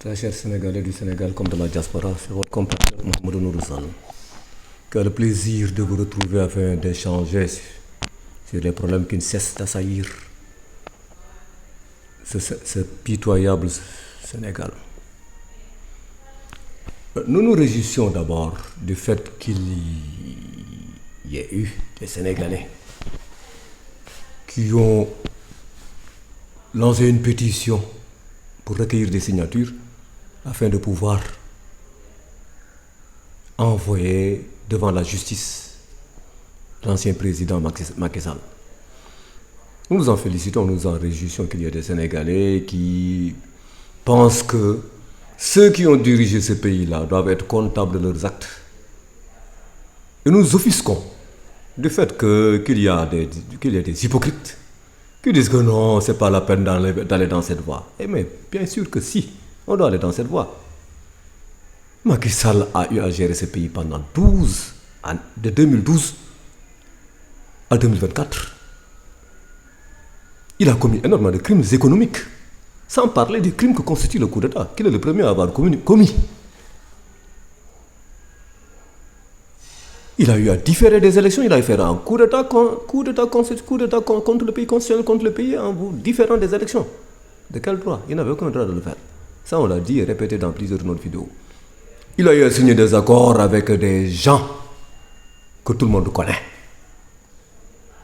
Très chers Sénégalais du Sénégal comme de la diaspora, c'est votre compatriote Mohamed Nourou Sall qui a le plaisir de vous retrouver afin d'échanger sur les problèmes qui ne cessent d'assaillir ce pitoyable Sénégal. Nous nous réjouissons d'abord du fait qu'il y ait eu des Sénégalais qui ont lancé une pétition pour recueillir des signatures afin de pouvoir envoyer devant la justice l'ancien président Macky Sall. Nous nous en félicitons, nous nous en réjouissons qu'il y ait des Sénégalais qui pensent que ceux qui ont dirigé ce pays-là doivent être comptables de leurs actes. Et nous offusquons du fait qu'il y a des hypocrites qui disent que non, c'est pas la peine d'aller dans cette voie. Mais bien sûr que si, on doit aller dans cette voie. Macky Sall a eu à gérer ce pays pendant de 2012 à 2024. Il a commis énormément de crimes économiques, sans parler des crimes que constitue le coup d'État, qu'il est le premier à avoir commis. Il a eu à différer des élections, il a fait un coup d'État contre le pays constitutionnel, contre le pays en vous différant des élections. De quel droit? Il n'avait aucun droit de le faire. Ça, on l'a dit et répété dans plusieurs de nos vidéos. Il a eu à signer des accords avec des gens que tout le monde connaît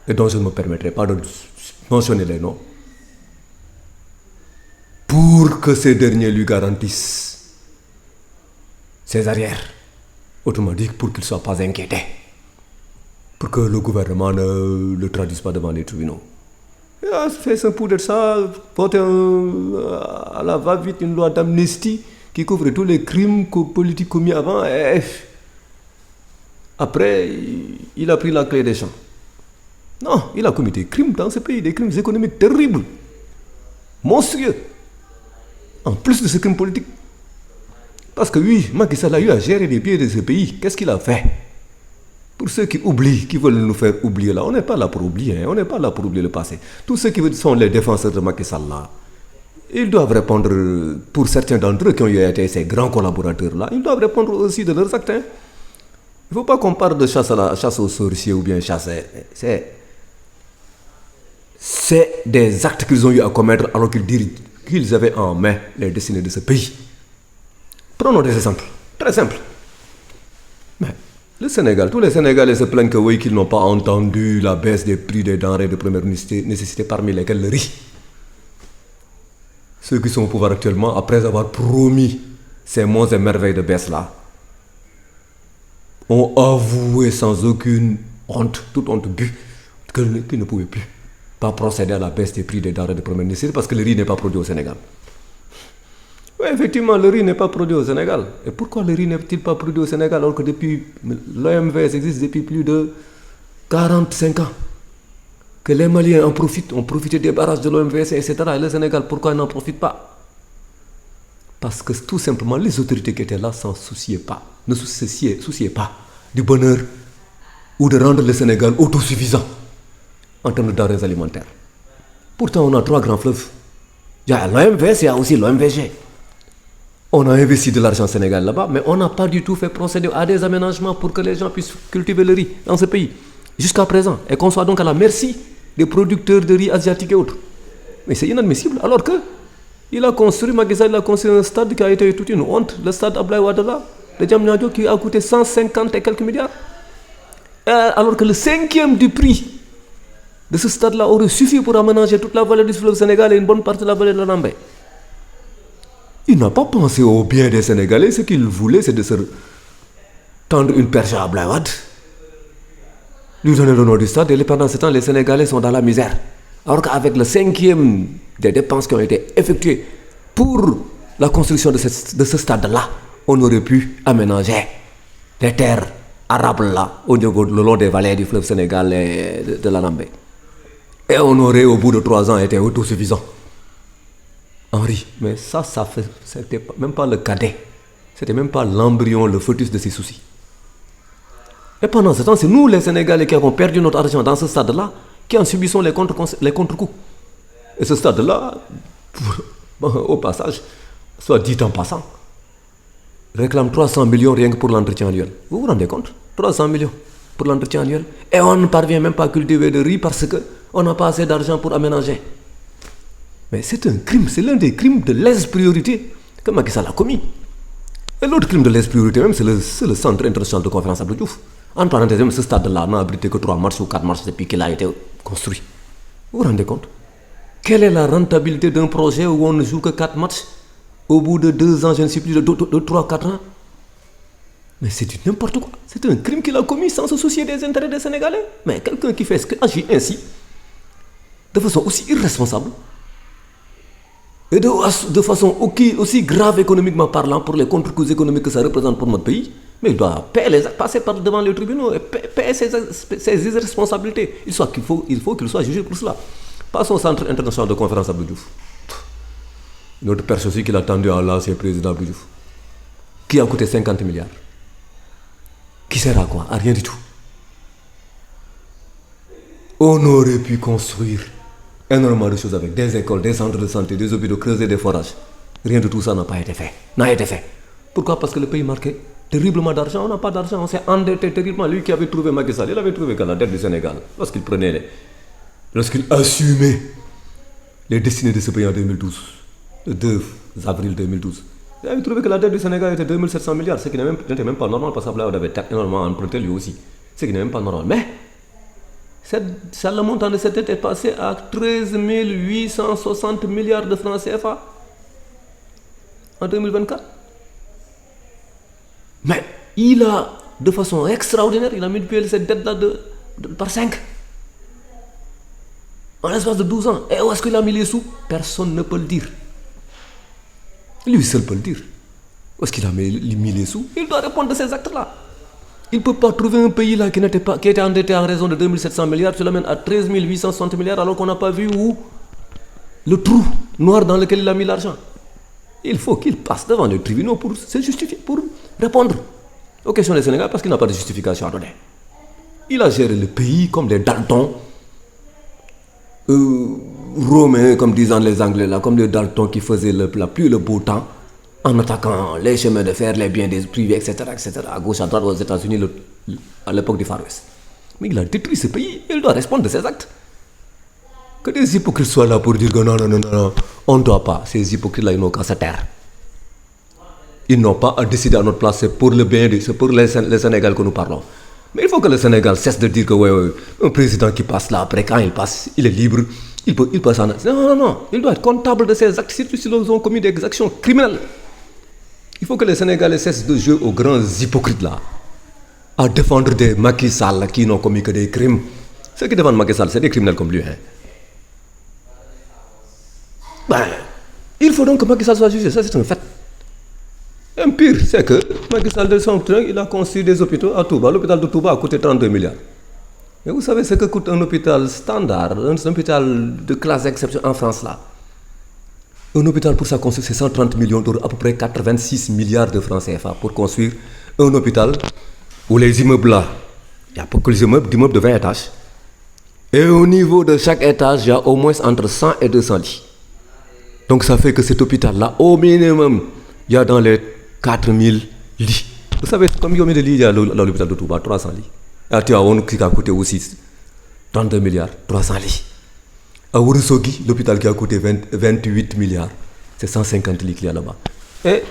et dont je ne me permettrai pas de mentionner les noms pour que ces derniers lui garantissent ses arrières. Autrement dit, pour qu'il ne soit pas inquiété, pour que le gouvernement ne le traduise pas devant les tribunaux. Il a fait un coup de ça, voté à la va-vite une loi d'amnistie qui couvre tous les crimes politiques commis avant. Et après, il a pris la clé des champs. Non, il a commis des crimes dans ce pays, des crimes économiques terribles, monstrueux, en plus de ce crime politique. Parce que oui, Macky Sall a eu à gérer les pieds de ce pays. Qu'est-ce qu'il a fait? Pour ceux qui oublient, qui veulent nous faire oublier là, on n'est pas là pour oublier, on n'est pas là pour oublier le passé. Tous ceux qui sont les défenseurs de Macky Sall là, ils doivent répondre, pour certains d'entre eux qui ont été ces grands collaborateurs là, ils doivent répondre aussi de leurs actes. Il ne faut pas qu'on parle de chasse aux sorciers ou bien chasse. C'est des actes qu'ils ont eu à commettre alors qu'ils avaient en main les destinées de ce pays. Prenons des exemples, très simples. Mais le Sénégal, tous les Sénégalais se plaignent que oui, qu'ils n'ont pas entendu la baisse des prix des denrées de première nécessité, parmi lesquelles le riz. Ceux qui sont au pouvoir actuellement, après avoir promis ces monts et merveilles de baisse là, ont avoué sans aucune honte, toute honte but, qu'ils ne pouvaient plus pas procéder à la baisse des prix des denrées de première nécessité parce que le riz n'est pas produit au Sénégal. Oui, effectivement, le riz n'est pas produit au Sénégal. Et pourquoi le riz n'est-il pas produit au Sénégal alors que depuis l'OMVS existe depuis plus de 45 ans? Que les Maliens en profitent, ont profité des barrages de l'OMVS, etc. Et le Sénégal, pourquoi ils n'en profitent pas? Parce que tout simplement, les autorités qui étaient là ne se souciaient pas du bonheur ou de rendre le Sénégal autosuffisant en termes de denrées alimentaires. Pourtant, on a 3 grands fleuves. Il y a l'OMVS et il y a aussi l'OMVG. On a investi de l'argent au Sénégal là-bas, mais on n'a pas du tout fait procéder à des aménagements pour que les gens puissent cultiver le riz dans ce pays, jusqu'à présent, et qu'on soit donc à la merci des producteurs de riz asiatiques et autres. Mais c'est inadmissible, alors que Macky Sall a construit un stade qui a été toute une honte, le stade Abdoulaye Wade là, de Diamniadio, qui a coûté 150 et quelques milliards. Alors que le 5e du prix de ce stade-là aurait suffi pour aménager toute la vallée du fleuve Sénégal et une bonne partie de la vallée de la Nambé. Il n'a pas pensé au bien des Sénégalais. Ce qu'il voulait, c'est de se tendre une perche à Abdoulaye Wade, lui donner le nom du stade, et pendant ce temps, les Sénégalais sont dans la misère. Alors qu'avec le 5e des dépenses qui ont été effectuées pour la construction de ce stade-là, on aurait pu aménager les terres arables là, le long des vallées du fleuve Sénégal et de la Nambé. Et on aurait, au bout de 3 ans, été autosuffisant. Henri, mais c'était même pas le cadet, c'était même pas l'embryon, le fœtus de ses soucis. Et pendant ce temps, c'est nous les Sénégalais qui avons perdu notre argent dans ce stade-là, qui en subissons les contre-coups. Et ce stade-là, au passage, soit dit en passant, réclame 300 millions rien que pour l'entretien annuel. Vous vous rendez compte? 300 millions pour l'entretien annuel. Et on ne parvient même pas à cultiver de riz parce qu'on n'a pas assez d'argent pour aménager. Mais c'est un crime, c'est l'un des crimes de lèse-priorité que Macky Sall a commis. Et l'autre crime de lèse-priorité même, c'est le Centre international de conférence Abdou Diouf. En parenthèse, même ce stade-là n'a abrité que 3 marches ou 4 marches depuis qu'il a été construit. Vous vous rendez compte? Quelle est la rentabilité d'un projet où on ne joue que 4 matchs au bout de 2 ans, je ne sais plus, de 3-4 ans? Mais c'est du n'importe quoi. C'est un crime qu'il a commis sans se soucier des intérêts des Sénégalais. Mais quelqu'un qui agit ainsi, de façon aussi irresponsable, et de façon aussi grave économiquement parlant pour les contre-coups économiques que ça représente pour notre pays, mais il doit passer par devant les tribunaux et payer ses irresponsabilités. Il faut qu'il soit jugé pour cela. Passons au Centre international de conférence Abdou Diouf. Une autre personne aussi qu'il a tendu à l'ancien président Abdou Diouf, qui a coûté 50 milliards. Qui sert à quoi? À rien du tout. On aurait pu construire énormément de choses avec des écoles, des centres de santé, des hôpitaux, creuser des forages. Rien de tout ça n'a été fait. Pourquoi? Parce que le pays marquait terriblement d'argent. On n'a pas d'argent, on s'est endetté terriblement. Lui qui avait trouvé Macky Sall, il avait trouvé la dette du Sénégal. Lorsqu'il assumait les destinées de ce pays en 2012, le 2 avril 2012, il avait trouvé que la dette du Sénégal était 2700 milliards, ce qui n'était même pas normal parce qu'Abdoulaye Wade avait énormément emprunté lui aussi. Ce qui n'est même pas normal. Mais le montant de cette dette est passé à 13 860 milliards de francs CFA en 2024. Mais il a, de façon extraordinaire, il a multiplié cette dette-là par 5. En l'espace de 12 ans. Et où est-ce qu'il a mis les sous? Personne ne peut le dire. Lui seul peut le dire. Où est-ce qu'il a mis les sous? Il doit répondre de ces actes-là. Il ne peut pas trouver un pays là qui était endetté en raison de 2700 milliards, tu l'amènes à 13 860 milliards alors qu'on n'a pas vu où le trou noir dans lequel il a mis l'argent. Il faut qu'il passe devant les tribunaux pour se justifier, pour répondre aux questions des Sénégalais parce qu'il n'a pas de justification à donner. Il a géré le pays comme les Daltons, romains, comme disent les Anglais là, comme les Daltons qui faisaient la pluie, le beau temps, en attaquant les chemins de fer, les biens des privés, etc., à gauche, à droite, aux États-Unis, à l'époque du Far West. Mais il a détruit ce pays, il doit répondre de ses actes. Que des hypocrites soient là pour dire que non, on ne doit pas. Ces hypocrites-là, ils n'ont qu'à se taire. Ils n'ont pas à décider à notre place, c'est pour le bien, c'est pour le Sénégal que nous parlons. Mais il faut que le Sénégal cesse de dire que un président qui passe là, après quand il passe, il est libre, il passe en... Non, il doit être comptable de ses actes, surtout s'ils ont commis des actions criminelles. Il faut que les Sénégalais cessent de jouer aux grands hypocrites là, à défendre des Macky Sall qui n'ont commis que des crimes. Ceux qui défendent Macky Sall, c'est des criminels comme lui. Il faut donc que Macky Sall soit jugé, ça c'est un fait. Un pire, c'est que Macky Sall de son train, il a construit des hôpitaux à Touba. L'hôpital de Touba a coûté 32 milliards. Mais vous savez ce que coûte un hôpital standard, un hôpital de classe d'exception en France là? Un hôpital pour sa construction, c'est 130 millions d'euros, à peu près 86 milliards de francs CFA pour construire un hôpital où les immeubles là, il y a pas que les immeubles de 20 étages. Et au niveau de chaque étage, il y a au moins entre 100 et 200 lits. Donc ça fait que cet hôpital là, au minimum, il y a dans les 4000 lits. Vous savez combien de lits il y a dans l'hôpital de Touba? 300 lits. À Tivaouane, qui a coûté aussi 32 milliards, 300 lits. À Ourossogui, l'hôpital qui a coûté 28 milliards, c'est 150 lits qu'il y a là-bas. Et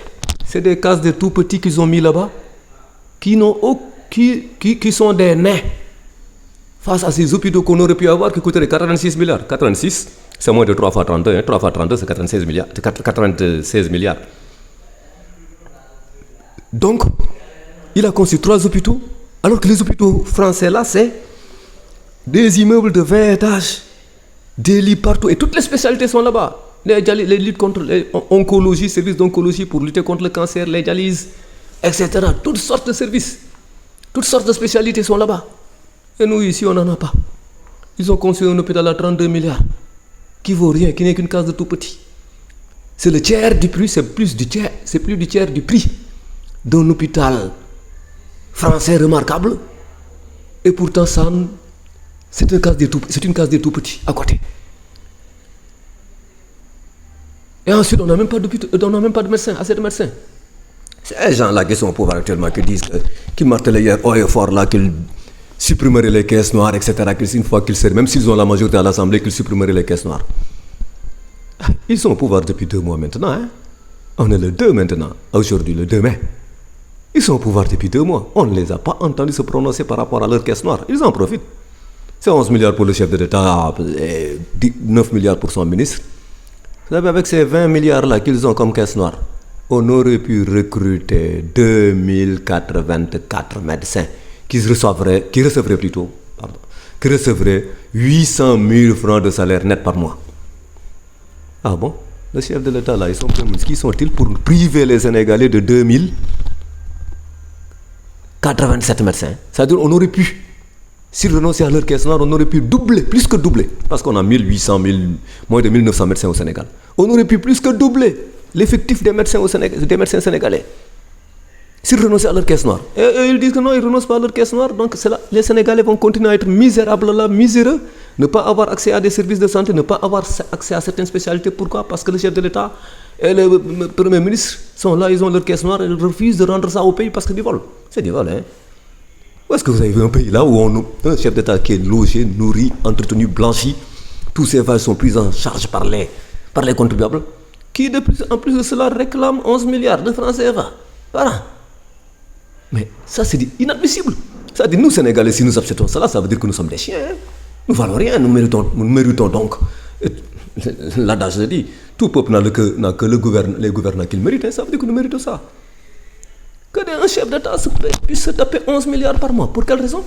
c'est des cases de tout petits qu'ils ont mis là-bas, qui sont des nains face à ces hôpitaux qu'on aurait pu avoir qui coûteraient 86 milliards. 86, c'est moins de 3 fois 32, 3 fois 32, c'est 96 milliards. Donc, il a construit 3 hôpitaux, alors que les hôpitaux français là, c'est des immeubles de 20 étages, des lits partout, et toutes les spécialités sont là-bas. Les luttes contre l'oncologie, services d'oncologie pour lutter contre le cancer, les dialyses, etc. Toutes sortes de services, toutes sortes de spécialités sont là-bas. Et nous ici, on n'en a pas. Ils ont construit un hôpital à 32 milliards, qui vaut rien, qui n'est qu'une case de tout petit. C'est le tiers du prix, c'est plus du tiers du prix d'un hôpital français remarquable, et pourtant c'est une case des tout petits à côté. Et ensuite, on n'a même pas de médecins, assez de médecins. Ces gens-là qui sont au pouvoir actuellement, qui disent, qui martelaient hier haut et fort là, qu'ils supprimeraient les caisses noires, etc. Une fois qu'ils seraient, même s'ils ont la majorité à l'Assemblée, qu'ils supprimeraient les caisses noires. Ils sont au pouvoir depuis 2 mois maintenant. Hein? On est le 2 maintenant, aujourd'hui, le 2 mai. Ils sont au pouvoir depuis 2 mois. On ne les a pas entendus se prononcer par rapport à leur caisse noire. Ils en profitent. C'est 11 milliards pour le chef de l'État et 9 milliards pour son ministre. Vous savez, avec ces 20 milliards-là qu'ils ont comme caisse noire, on aurait pu recruter 2084 médecins qui recevraient 800 000 francs de salaire net par mois. Ah bon? Le chef de l'État, là, ils sont premiers. Qui sont-ils pour priver les Sénégalais de 2087 médecins? C'est-à-dire on aurait pu, s'ils renonçaient à leur caisse noire, on aurait pu doubler, plus que doubler. Parce qu'on a moins de 1900 médecins au Sénégal. On aurait pu plus que doubler l'effectif des médecins sénégalais. S'ils renonçaient à leur caisse noire. Et ils disent que non, ils ne renoncent pas à leur caisse noire. Donc les Sénégalais vont continuer à être misérables là, miséreux, ne pas avoir accès à des services de santé, ne pas avoir accès à certaines spécialités. Pourquoi? Parce que le chef de l'État et le Premier ministre sont là, ils ont leur caisse noire et ils refusent de rendre ça au pays parce que c'est du vol. C'est du vol, hein. Où est-ce que vous avez vu un pays là où un chef d'État qui est logé, nourri, entretenu, blanchi, tous ces vagues sont pris en charge par les contribuables, qui en plus de cela réclame 11 milliards de francs CFA. Voilà. Mais ça c'est inadmissible. Ça dit nous Sénégalais, si nous acceptons cela, ça veut dire que nous sommes des chiens. Hein. Nous ne valons rien, nous méritons donc. L'adage dit, tout peuple n'a que les gouvernants qu'il mérite, hein, ça veut dire que nous méritons ça. Que un chef d'État puisse se taper 11 milliards par mois. Pour quelle raison?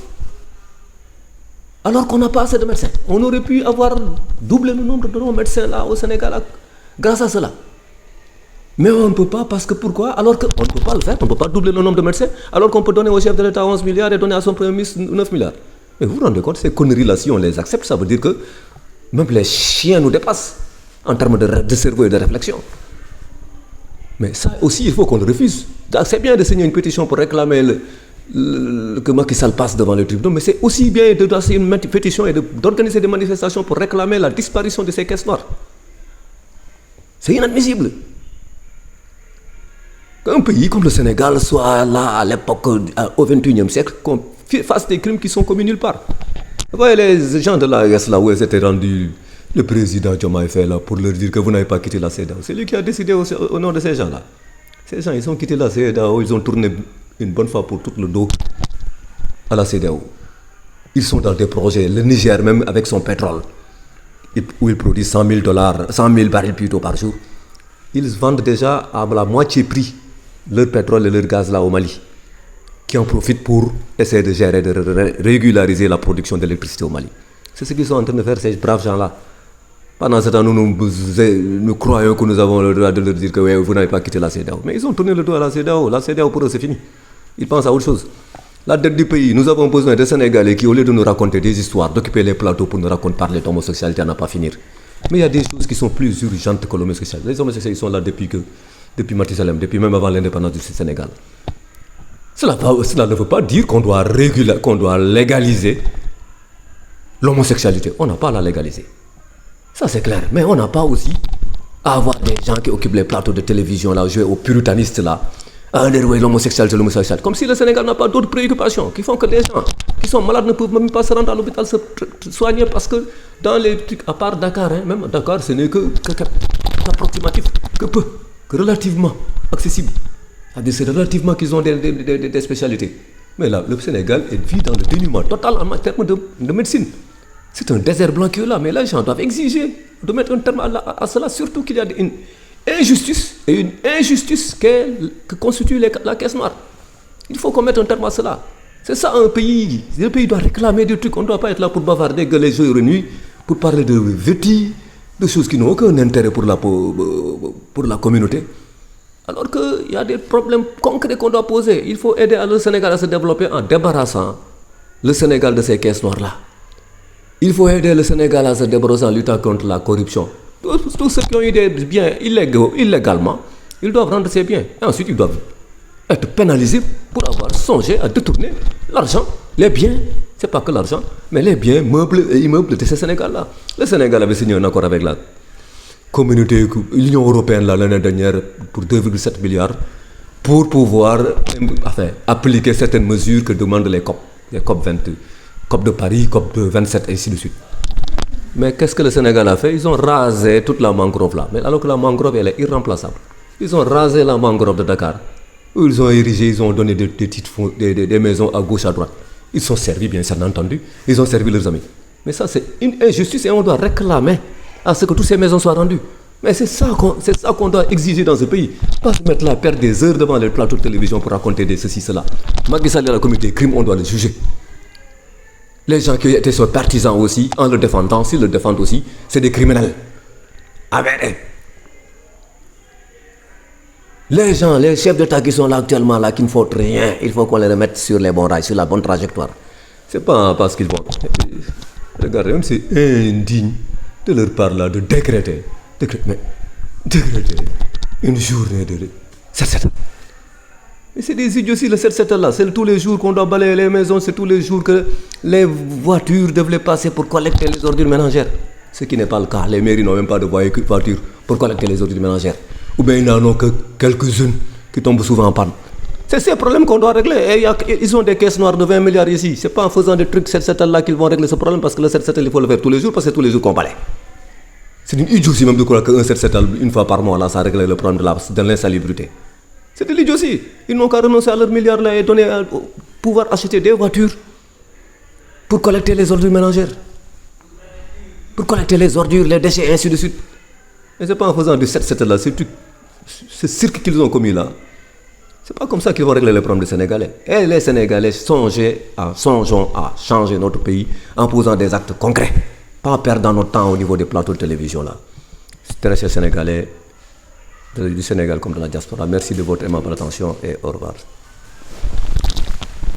Alors qu'on n'a pas assez de médecins. On aurait pu avoir doublé le nombre de nos médecins là au Sénégal grâce à cela. Mais on ne peut pas, parce que pourquoi? Alors qu'on ne peut pas le faire, on ne peut pas doubler le nombre de médecins, alors qu'on peut donner au chef de l'État 11 milliards et donner à son premier ministre 9 milliards. Mais vous vous rendez compte, ces conneries-là, si on les accepte, ça veut dire que même les chiens nous dépassent en termes de cerveau et de réflexion. Mais ça aussi, il faut qu'on le refuse. C'est bien de signer une pétition pour réclamer que Macky Sall passe devant les tribunaux, mais c'est aussi bien de signer une pétition et d'organiser des manifestations pour réclamer la disparition de ces caisses noires. C'est inadmissible. Qu'un pays comme le Sénégal soit là à l'époque, au XXIe siècle, qu'on fasse des crimes qui sont commis nulle part. Vous voyez les gens de l'AES là où ils étaient rendus, le président Diomaye Faye là pour leur dire que vous n'avez pas quitté la CEDEAO. C'est lui qui a décidé au nom de ces gens-là. Ces gens, ils ont quitté la CEDEAO, ils ont tourné une bonne fois pour tout le dos à la CEDEAO. Ils sont dans des projets, le Niger même avec son pétrole, où ils produisent 100 000 barils plutôt par jour. Ils vendent déjà à la moitié prix leur pétrole et leur gaz là au Mali, qui en profitent pour essayer de gérer, de régulariser la production d'électricité au Mali. C'est ce qu'ils sont en train de faire, ces braves gens-là. Pendant ce temps, nous croyons que nous avons le droit de leur dire que ouais, vous n'avez pas quitté la CEDEAO. Mais ils ont tourné le dos à la CEDEAO. La CEDEAO, pour eux, c'est fini. Ils pensent à autre chose. La dette du pays, nous avons besoin de Sénégalais qui, au lieu de nous raconter des histoires, d'occuper les plateaux pour nous raconter parler d'homosexualité, à n'en pas finir. Mais il y a des choses qui sont plus urgentes que l'homosexualité. Les homosexuels, ils sont là depuis Mathusalem, depuis même avant l'indépendance du Sénégal. Cela ne veut pas dire qu'on doit légaliser l'homosexualité. On n'a pas à la légaliser. Ça c'est clair. Mais on n'a pas aussi à avoir des gens qui occupent les plateaux de télévision là, jouer aux puritanistes là, à dérouler l'homosexualité. Comme si le Sénégal n'a pas d'autres préoccupations qui font que les gens qui sont malades ne peuvent même pas se rendre à l'hôpital se soigner parce que dans les trucs, à part Dakar, hein, même Dakar, ce n'est que approximatif, que relativement accessible. C'est-à-dire c'est relativement qu'ils ont des spécialités. Mais là, le Sénégal vit dans le dénuement total en termes de médecine. C'est un désert blanc qui est là, mais là, les gens doivent exiger de mettre un terme à cela, surtout qu'il y a une injustice que constitue la caisse noire. Il faut qu'on mette un terme à cela. C'est ça un pays. Le pays doit réclamer des trucs. On ne doit pas être là pour bavarder, gueuler jour et nuit, pour parler de vêtis, de choses qui n'ont aucun intérêt pour la communauté. Alors qu'il y a des problèmes concrets qu'on doit poser. Il faut aider le Sénégal à se développer en débarrassant le Sénégal de ces caisses noires-là. Il faut aider le Sénégal à se débarrasser en luttant contre la corruption. Tous ceux qui ont eu des biens illégalement, ils doivent rendre ces biens. Et ensuite, ils doivent être pénalisés pour avoir songé à détourner l'argent, les biens, c'est pas que l'argent, mais les biens, meubles et immeubles de ces Sénégal-là. Le Sénégal avait signé un accord avec communauté, l'Union européenne l'année dernière pour 2,7 milliards pour pouvoir appliquer certaines mesures que demandent les COP 22, COP de Paris, COP de 27 et ainsi de suite. Mais qu'est-ce que le Sénégal a fait? Ils ont rasé toute la mangrove là. Mais alors que la mangrove, elle est irremplaçable. Ils ont rasé la mangrove de Dakar. Ils ont érigé, ils ont donné des maisons à gauche, à droite. Ils sont servis, bien entendu. Ils ont servi leurs amis. Mais ça, c'est une injustice et on doit réclamer à ce que toutes ces maisons soient rendues. Mais c'est ça qu'on doit exiger dans ce pays. Pas se mettre là, perdre des heures devant les plateaux de télévision pour raconter des ceci, cela. Macky Sall et la communauté crime, on doit le juger. Les gens qui étaient ses partisans aussi, en le défendant, s'ils le défendent aussi, c'est des criminels. Avérés. Les gens, les chefs d'État qui sont là actuellement, là, qui ne font rien, il faut qu'on les remette sur les bons rails, sur la bonne trajectoire. C'est pas parce qu'ils vont. Regardez, même c'est indigne de leur part là, de décréter une journée de 7-7. Mais c'est des idioties, le 7-7 là. C'est tous les jours qu'on doit balayer les maisons, c'est tous les jours que les voitures devraient passer pour collecter les ordures ménagères. Ce qui n'est pas le cas. Les mairies n'ont même pas de voitures pour collecter les ordures ménagères. Ou bien ils n'en ont que quelques-unes qui tombent souvent en panne. C'est ces problèmes qu'on doit régler. Et ils ont des caisses noires de 20 milliards ici. C'est pas en faisant des trucs 7-7 là qu'ils vont régler ce problème, parce que le 7-7 il faut le faire tous les jours, parce que c'est tous les jours qu'on balaye. C'est une idiotie même de croire qu'un 7-7 une fois par mois là, ça règle le problème de l'insalubrité. C'est de l'idiotie. Ils n'ont qu'à renoncer à leurs milliards là et pouvoir acheter des voitures pour collecter les ordures ménagères, pour collecter les ordures, les déchets et ainsi de suite. Et c'est pas en faisant du 7-7 là, ce cirque qu'ils ont commis là. C'est pas comme ça qu'ils vont régler les problèmes des Sénégalais. Et les Sénégalais, songeons à changer notre pays en posant des actes concrets. Pas perdre notre temps au niveau des plateaux de télévision là. Très chers Sénégalais, du Sénégal comme de la diaspora, merci de votre aimable attention et au revoir.